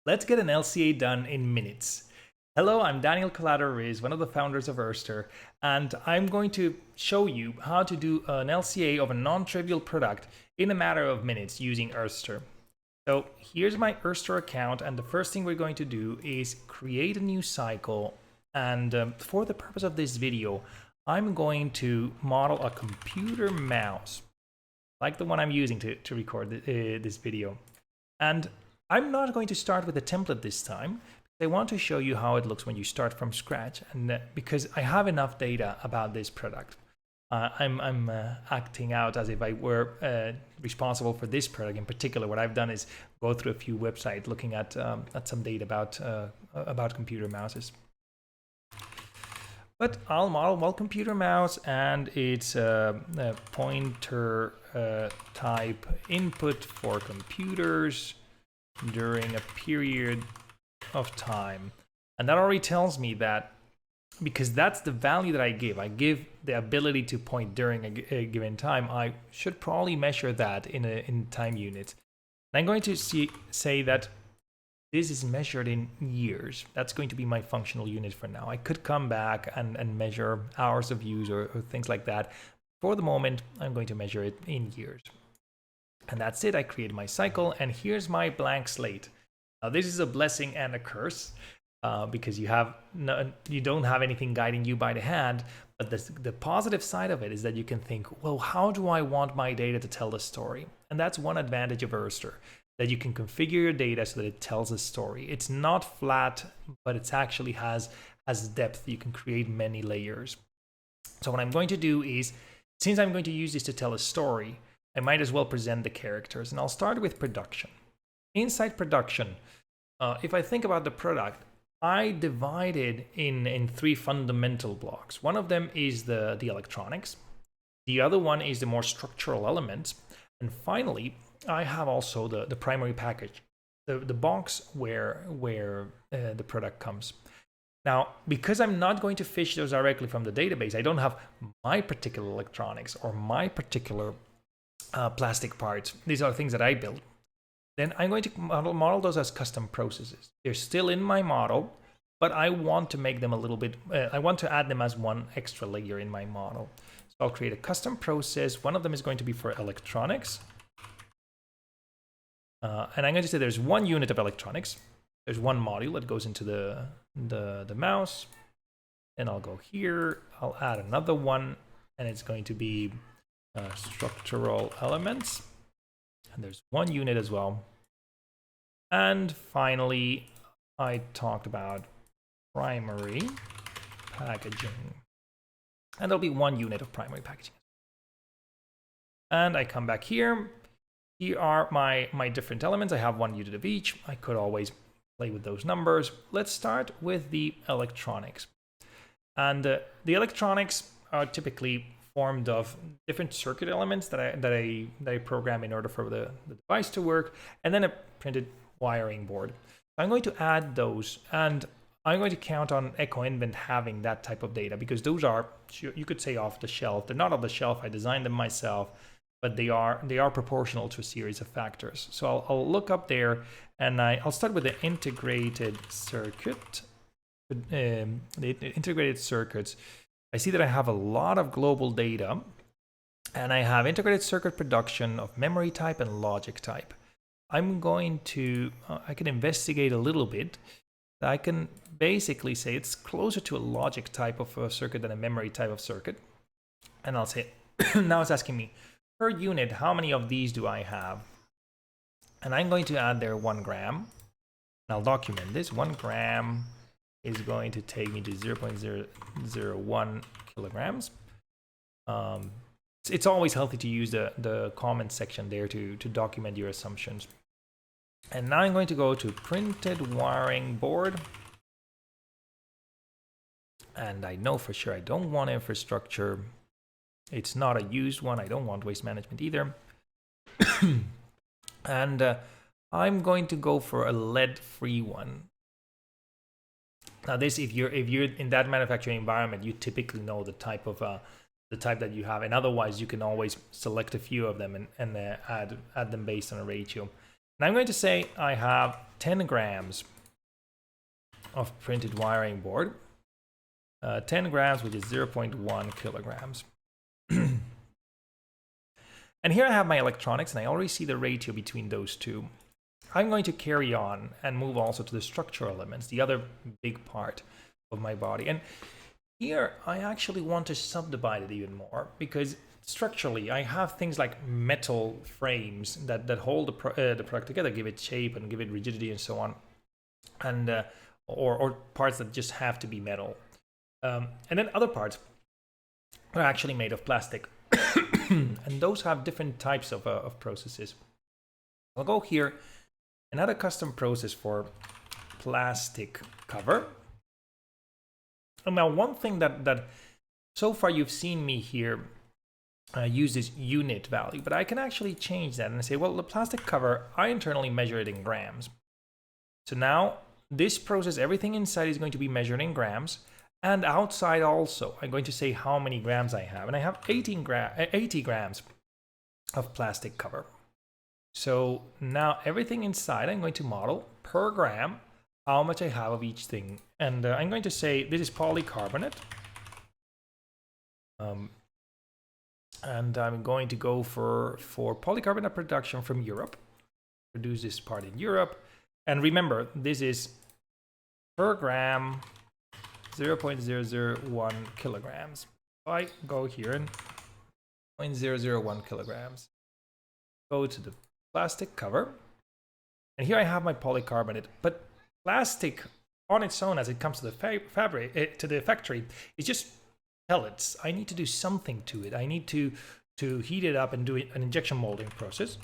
Let's get an LCA done in minutes. Hello, I'm Daniel Collado-Ruiz, one of the founders of Earthster, and I'm going to show you how to do an LCA of a non-trivial product in a matter of minutes using Earthster. So here's my Earthster account, and the first thing we're going to do is create a new cycle. And for the purpose of this video, I'm going to model a computer mouse, like the one I'm using to record this video. And I'm not going to start with a template this time. I want to show you how it looks when you start from scratch, and because I have enough data about this product. I'm acting out as if I were responsible for this product in particular. What I've done is go through a few websites looking at some data about computer mouses. But I'll model one computer mouse, and it's a pointer type input for computers during a period of time. And that already tells me that, because that's the value that I give the ability to point during a given time, I should probably measure that in time units. And I'm going to say that this is measured in years. That's going to be my functional unit for now. I could come back and measure hours of use or things like that. For the moment, I'm going to measure it in years. And that's it. I created my cycle, and here's my blank slate. Now, this is a blessing and a curse because you don't have anything guiding you by the hand. But the positive side of it is that you can think, well, how do I want my data to tell the story? And that's one advantage of Earthster, that you can configure your data so that it tells a story. It's not flat, but it actually has depth. You can create many layers. So what I'm going to do is, since I'm going to use this to tell a story, I might as well present the characters. And I'll start with production. Inside production, if I think about the product, I divided in three fundamental blocks. One of them is the electronics. The other one is the more structural elements. And finally, I have also the primary package, the box where the product comes. Now, because I'm not going to fish those directly from the database, I don't have my particular electronics or my particular plastic parts. These are things that I build. Then I'm going to model those as custom processes. They're still in my model, but I want to make them a little bit, I want to add them as one extra layer in my model. So I'll create a custom process. One of them is going to be for electronics. And I'm going to say there's one unit of electronics. There's one module that goes into the mouse. And I'll go here. I'll add another one, and it's going to be structural elements. And there's one unit as well. And finally, I talked about primary packaging. And there'll be one unit of primary packaging. And I come back here. Here are my different elements. I have one unit of each. I could always play with those numbers. Let's start with the electronics. And the electronics are typically formed of different circuit elements that I program in order for the device to work, and then a printed wiring board. I'm going to add those, and I'm going to count on EchoInvent having that type of data, because those are, you could say, off the shelf. They're not off the shelf. I designed them myself, but they are proportional to a series of factors. So I'll look up there, and I'll start with the integrated circuit. The integrated circuits. I see that I have a lot of global data, and I have integrated circuit production of memory type and logic type. I'm going to, I can investigate a little bit. I can basically say it's closer to a logic type of a circuit than a memory type of circuit. And I'll say, now it's asking me, per unit, how many of these do I have? And I'm going to add there 1 gram. And I'll document this. 1 gram is going to take me to 0.001 kilograms. It's always healthy to use the comment section there to document your assumptions. And now I'm going to go to printed wiring board. And I know for sure I don't want infrastructure. It's not a used one. I don't want waste management either. And I'm going to go for a lead-free one. Now this, if you're in that manufacturing environment, you typically know the type that you have, and otherwise you can always select a few of them and add them based on a ratio. And I'm going to say I have 10 grams of printed wiring board. 10 grams, which is 0.1 kilograms. And here I have my electronics, and I already see the ratio between those two. I'm going to carry on and move also to the structural elements, the other big part of my body. And here I actually want to subdivide it even more, because structurally I have things like metal frames that hold the product together, give it shape and give it rigidity and so on, and or parts that just have to be metal. And then other parts are actually made of plastic. And those have different types of processes. I'll go here and add a custom process for plastic cover. And now one thing that so far you've seen me here use this unit value, but I can actually change that and say, well, the plastic cover, I internally measure it in grams. So now this process, everything inside is going to be measured in grams. And outside also, I'm going to say how many grams I have. And I have 80 grams of plastic cover. So now everything inside, I'm going to model per gram how much I have of each thing. And I'm going to say this is polycarbonate. And I'm going to go for polycarbonate production from Europe. Produce this part in Europe. And remember, this is per gram 0.001 kilograms. So I go here and 0.001 kilograms. Go to the plastic cover. And here I have my polycarbonate. But plastic on its own, as it comes to the fabric, to the factory, is just pellets. I need to do something to it. I need to heat it up and do an injection molding process.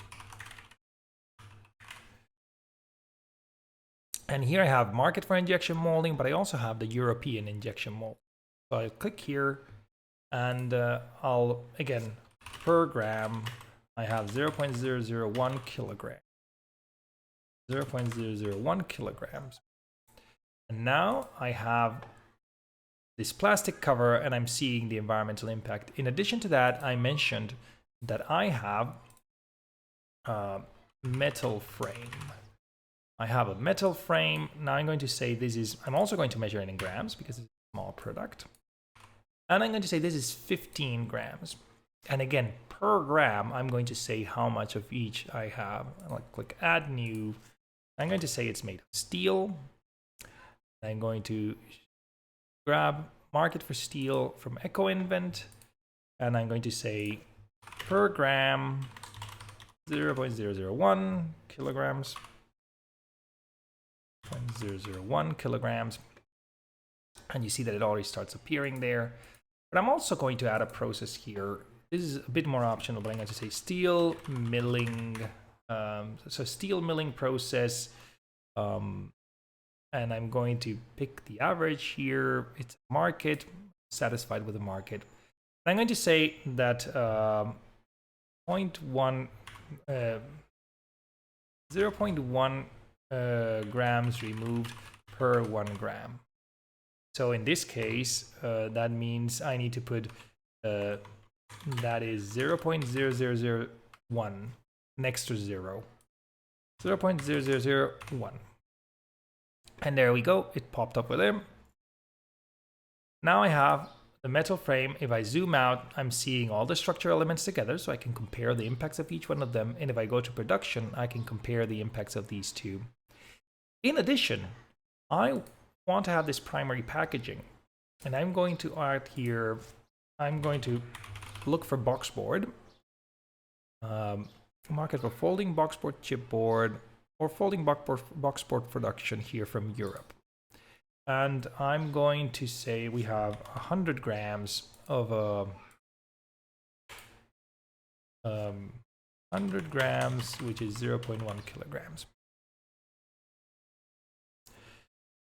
And here I have market for injection molding, but I also have the European injection mold. So I'll click here and I'll, again, per gram, I have 0.001 kilogram. 0.001 kilograms. And now I have this plastic cover and I'm seeing the environmental impact. In addition to that, I mentioned that I have a metal frame. I have a metal frame. Now I'm going to say this is, I'm also going to measure it in grams because it's a small product. And I'm going to say this is 15 grams. And again, per gram, I'm going to say how much of each I have. I'll click add new. I'm going to say it's made of steel. I'm going to grab market for steel from EcoInvent. And I'm going to say per gram, 0.001 kilograms. 0.001 kilograms, and you see that it already starts appearing there. But I'm also going to add a process here. This is a bit more optional, but I'm going to say steel milling. So steel milling process, and I'm going to pick the average here. It's market, satisfied with the market. And I'm going to say that 0.1 grams removed per 1 gram. So in this case, that means I need to put that is 0.0001 next to 0. 0.0001. And there we go. It popped up with him. Now I have the metal frame. If I zoom out, I'm seeing all the structural elements together, so I can compare the impacts of each one of them. And if I go to production, I can compare the impacts of these two. In addition, I want to have this primary packaging, and I'm going to add here, I'm going to look for boxboard, market for folding boxboard chipboard, or folding boxboard production here from Europe. And I'm going to say we have 100 grams of 100 grams, which is 0.1 kilograms.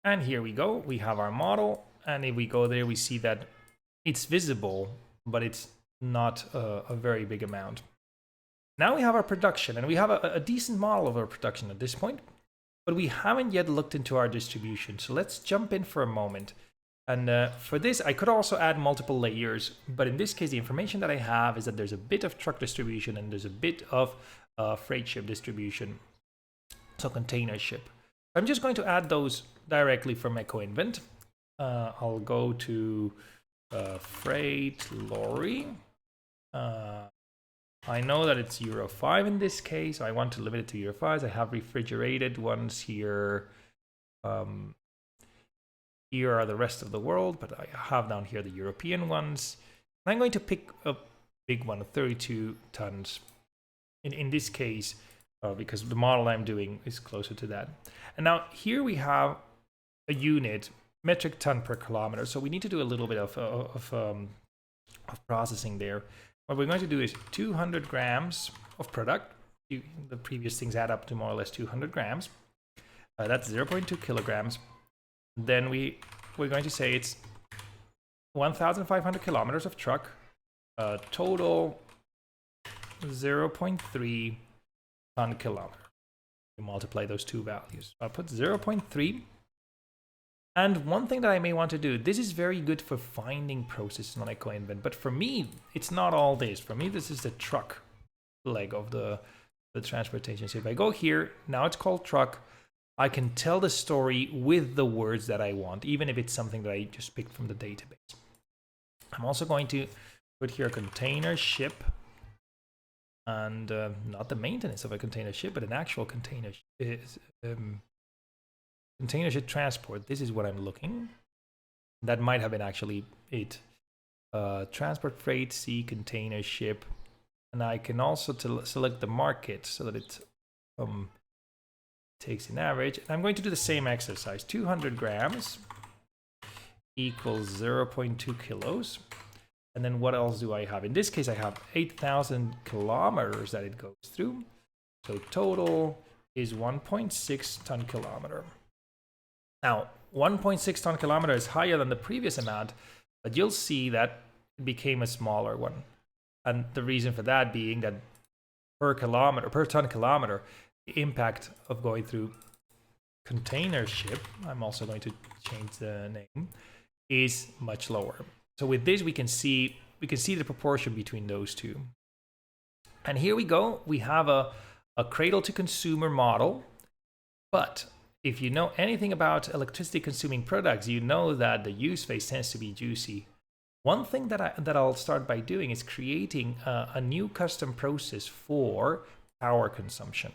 And here we go, we have our model, and if we go there, we see that it's visible, but it's not a very big amount. Now we have our production, and we have a decent model of our production at this point, but we haven't yet looked into our distribution. So let's jump in for a moment. And for this, I could also add multiple layers, but in this case, the information that I have is that there's a bit of truck distribution and there's a bit of freight ship distribution. So container ship. I'm just going to add those directly from EchoInvent. I'll go to freight lorry. I know that it's Euro 5 in this case. So I want to limit it to Euro 5s. I have refrigerated ones here. Here are the rest of the world, but I have down here the European ones. And I'm going to pick a big one, 32 tons. In this case, because the model I'm doing is closer to that. And now here we have a unit, metric ton per kilometer. So we need to do a little bit of processing there. What we're going to do is 200 grams of product. The previous things add up to more or less 200 grams. That's 0.2 kilograms. Then we're going to say it's 1,500 kilometers of truck. Total 0.3 ton kilometer. You multiply those two values. I'll put 0.3. And one thing that I may want to do, this is very good for finding processes on EchoInvent, but for me, it's not all this. For me, this is the truck leg of the transportation. So if I go here, now it's called truck. I can tell the story with the words that I want, even if it's something that I just picked from the database. I'm also going to put here a container ship, and not the maintenance of a container ship, but an actual container container ship transport. This is what I'm looking. That might have been actually it. Transport freight, sea, container ship. And I can also select the market so that it takes an average. And I'm going to do the same exercise. 200 grams equals 0.2 kilos. And then what else do I have? In this case, I have 8,000 kilometers that it goes through. So total is 1.6 ton kilometer. Now, 1.6 ton kilometer is higher than the previous amount, but you'll see that it became a smaller one. And the reason for that being that per ton kilometer, the impact of going through container ship, I'm also going to change the name, is much lower. So with this, we can see the proportion between those two. And here we go. We have a cradle to consumer model, but if you know anything about electricity consuming products, you know that the use phase tends to be juicy. One thing that I'll start by doing is creating a new custom process for power consumption.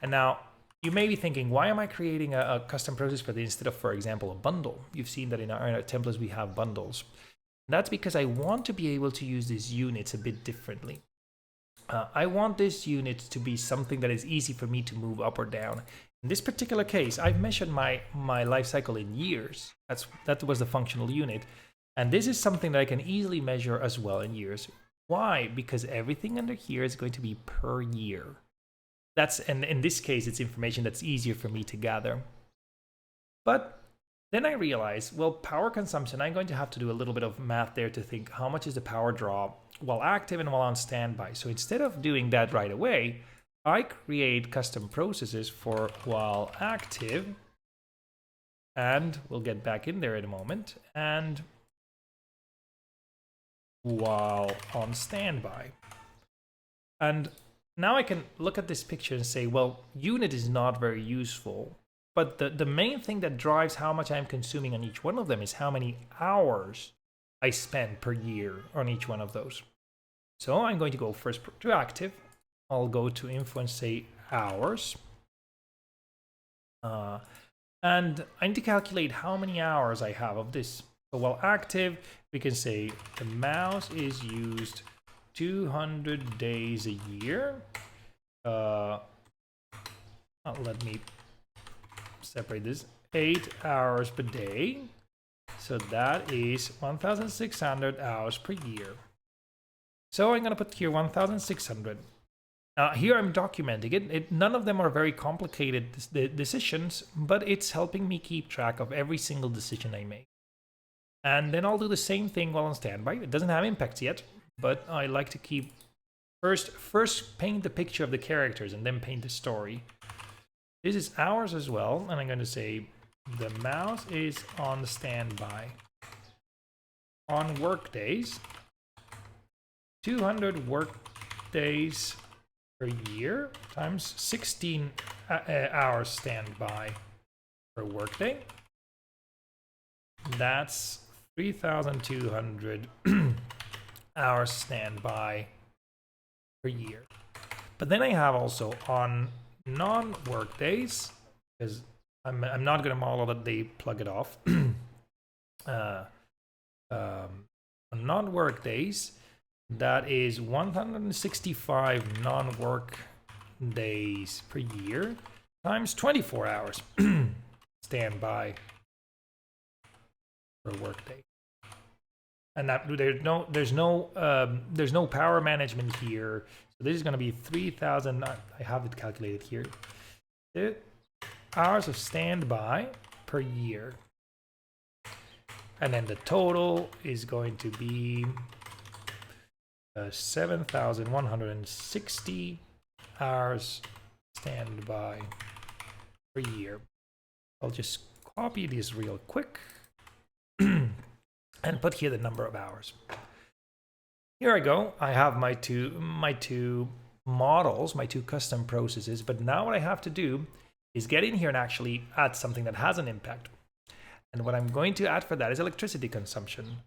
And now you may be thinking, why am I creating a custom process for this instead of, for example, a bundle? You've seen that in our templates we have bundles. And that's because I want to be able to use these units a bit differently. I want this unit to be something that is easy for me to move up or down. In this particular case, I've measured my life cycle in years. That was the functional unit. And this is something that I can easily measure as well in years. Why? Because everything under here is going to be per year. And in this case, it's information that's easier for me to gather. But then I realized, well, power consumption, I'm going to have to do a little bit of math there to think how much is the power draw while active and while on standby. So instead of doing that right away, I create custom processes for while active, and we'll get back in there in a moment, and while on standby. And now I can look at this picture and say, well, unit is not very useful, but the main thing that drives how much I'm consuming on each one of them is how many hours I spend per year on each one of those. So I'm going to go first to active. I'll go to info and say hours. And I need to calculate how many hours I have of this. So while active, we can say the mouse is used 200 days a year. Let me separate this. 8 hours per day. So that is 1,600 hours per year. So I'm going to put here 1,600. Here I'm documenting it. None of them are very complicated decisions, but it's helping me keep track of every single decision I make. And then I'll do the same thing while on standby. It doesn't have impacts yet, but I like to keep first paint the picture of the characters and then paint the story. This is hours as well, and I'm going to say the mouse is on standby. On work days, 200 work days per year times 16 hours standby per workday. That's 3,200 hours standby per year. But then I have also on non-work days, because I'm not going to model that they plug it off. On non-work days, that is 165 non-work days per year times 24 hours standby per workday. And that there's no power management here. So this is going to be 3,000. I have it calculated here. Hours of standby per year. And then the total is going to be 7,160 hours standby per year. I'll just copy this real quick and put here the number of hours. Here I go. I have my two models, my two custom processes, but now what I have to do is get in here and actually add something that has an impact. And what I'm going to add for that is electricity consumption.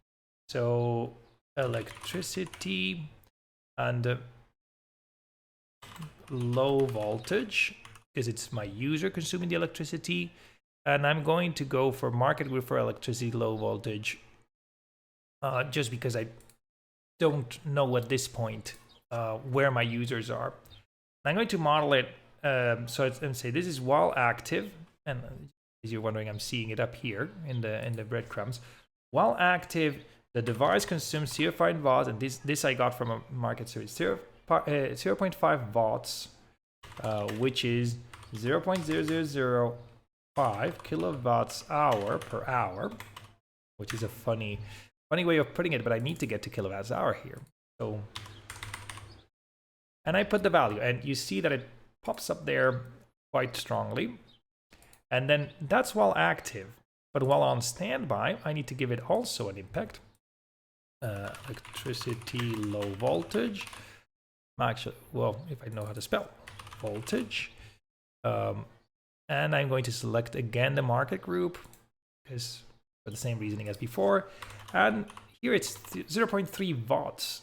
So electricity and low voltage, because it's my user consuming the electricity. And I'm going to go for market group for electricity low voltage, just because I don't know at this point where my users are. I'm going to model it so and say this is while active, and as you're wondering, I'm seeing it up here in the breadcrumbs. While active, the device consumes 0.5 watts, and this I got from a market service, 0.5 watts, which is 0.0005 kilowatts hour per hour, which is a funny way of putting it, but I need to get to kilowatts hour here. So, and I put the value, and you see that it pops up there quite strongly. And then that's while active, but while on standby, I need to give it also an impact. Electricity low voltage. Actually, well, if I know how to spell voltage. And I'm going to select again the market group, because for the same reasoning as before. And here it's 0.3 watts,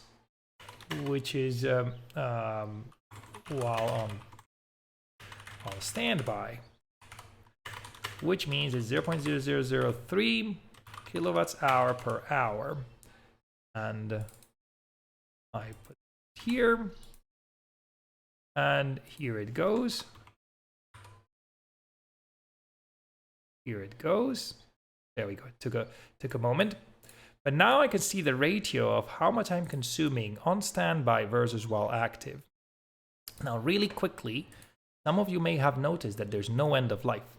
which is while on standby, which means it's 0.0003 kilowatts hour per hour. And I put it here, and here it goes. Here it goes. There we go. It took a moment. But now I can see the ratio of how much I'm consuming on standby versus while active. Now, really quickly, some of you may have noticed that there's no end of life.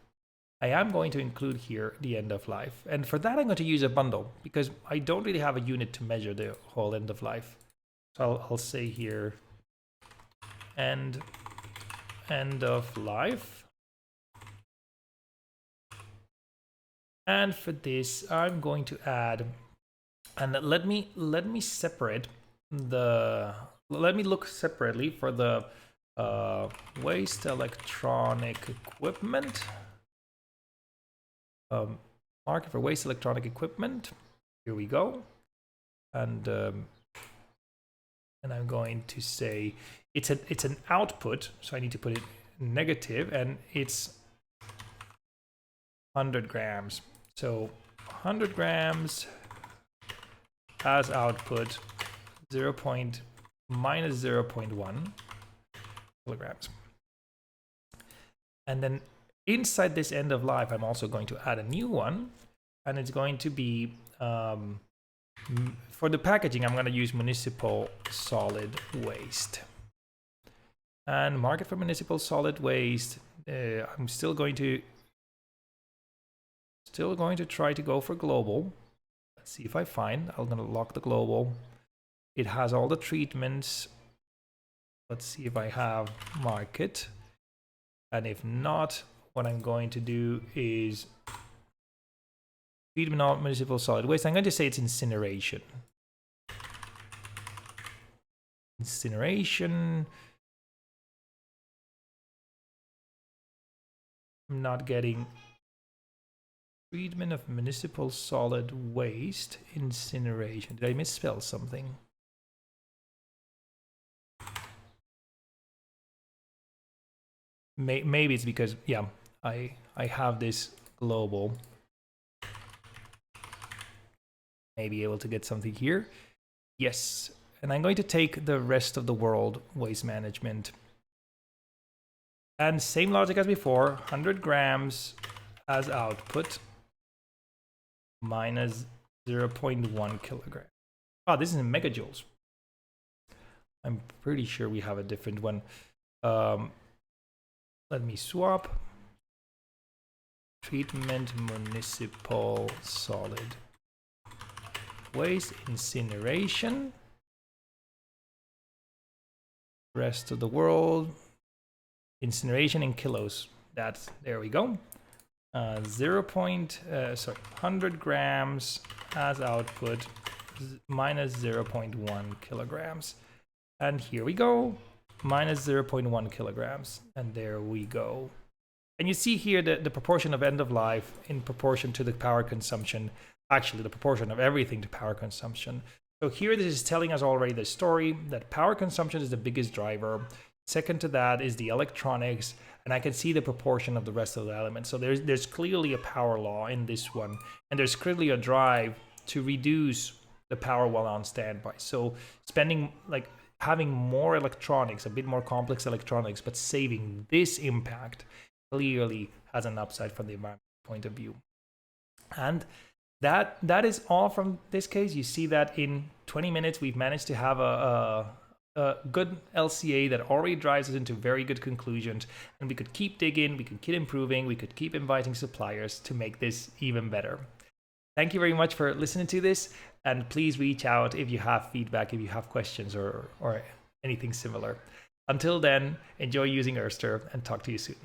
I am going to include here the end of life. And for that, I'm going to use a bundle, because I don't really have a unit to measure the whole end of life. So I'll say here, end of life. And for this, I'm going to add, and let me separate the, let me look separately for the waste electronic equipment. Market for waste electronic equipment. Here we go. And I'm going to say it's an output, so I need to put it negative, and it's 100 grams. So 100 grams as output, minus 0.1 kilograms. And then inside this end of life, I'm also going to add a new one, and it's going to be, for the packaging, I'm going to use municipal solid waste. And market for municipal solid waste, I'm still going to try to go for global. Let's see if I find. I'm going to lock the global. It has all the treatments. Let's see if I have market. And if not, what I'm going to do is treatment of municipal solid waste. I'm going to say it's incineration. Incineration. I'm not getting treatment of municipal solid waste incineration. Did I misspell something? Maybe it's because, yeah, I have this global. Maybe able to get something here. Yes, and I'm going to take the rest of the world waste management. And same logic as before, 100 grams as output minus 0.1 kilogram. Oh, this is in megajoules. I'm pretty sure we have a different one. Let me swap. Treatment municipal solid waste incineration. Rest of the world incineration in kilos. That's, there we go. 100 grams as output minus 0.1 kilograms. And here we go, minus 0.1 kilograms. And there we go. And you see here the proportion of end of life in proportion to the power consumption, actually the proportion of everything to power consumption. So here this is telling us already the story that power consumption is the biggest driver. Second to that is the electronics, and I can see the proportion of the rest of the elements. So there's clearly a power law in this one, and there's clearly a drive to reduce the power while on standby. So spending, like, having more electronics, a bit more complex electronics, but saving this impact clearly has an upside from the environmental point of view. And that is all from this case. You see that in 20 minutes we've managed to have a good LCA that already drives us into very good conclusions, and we could keep digging, we could keep improving, we could keep inviting suppliers to make this even better. Thank you very much for listening to this, and please reach out if you have feedback, if you have questions or anything similar. Until then, enjoy using Earthster, and talk to you soon.